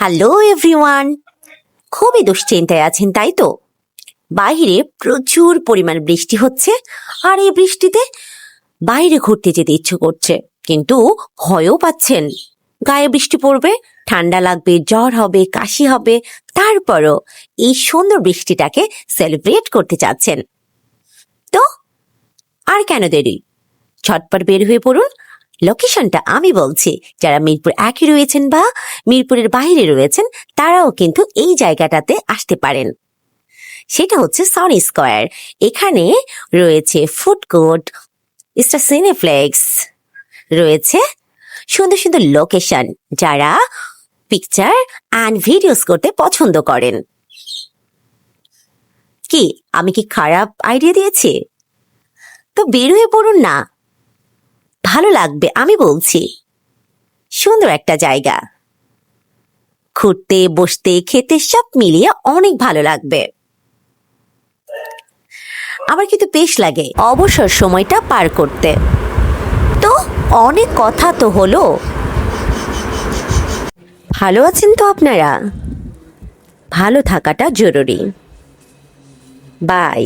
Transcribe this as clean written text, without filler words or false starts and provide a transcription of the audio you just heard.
Hello everyone, খুবই দুশ্চিন্তায় আছেন তাই তো? বাইরে প্রচুর পরিমাণ বৃষ্টি হচ্ছে, আর এই বৃষ্টিতে বাইরে ঘুরতে যেতে ইচ্ছে করছে, কিন্তু ভয়ও পাচ্ছেন গায়ে বৃষ্টি পড়বে, ঠান্ডা লাগবে, জ্বর হবে, কাশি হবে। তারপরও এই সুন্দর বৃষ্টিটাকে সেলিব্রেট করতে চাচ্ছেন। তো আর কেন দেরি, ঝটপট বের হয়ে পড়ুন। লোকেশনটা আমি বলছি, যারা মিরপুর একে রয়েছেন বা মিরপুরের বাইরে রয়েছেন তারাও কিন্তু এই জায়গাটাতে আসতে পারেন। সেটা হচ্ছে সনি স্কয়ার। এখানে রয়েছে ফুড কোর্ট, স্টার সিনেপ্লেক্স, রয়েছে সুন্দর সুন্দর লোকেশন যারা পিকচার অ্যান্ড ভিডিওস করতে পছন্দ করেন। কি আমি কি খারাপ আইডিয়া দিয়েছি? তো বের হয়ে পড়ুন না, ভালো লাগবে আমি বলছি। সুন্দর একটা জায়গা, ঘুরতে, বসতে, খেতে সব মিলিয়ে অনেক ভালো লাগবে। আমার কিন্তু বেশ লাগে অবসর সময়টা পার করতে। তো অনেক কথা তো হলো, ভালো আছেন তো আপনারা? ভালো থাকাটা জরুরি। বাই।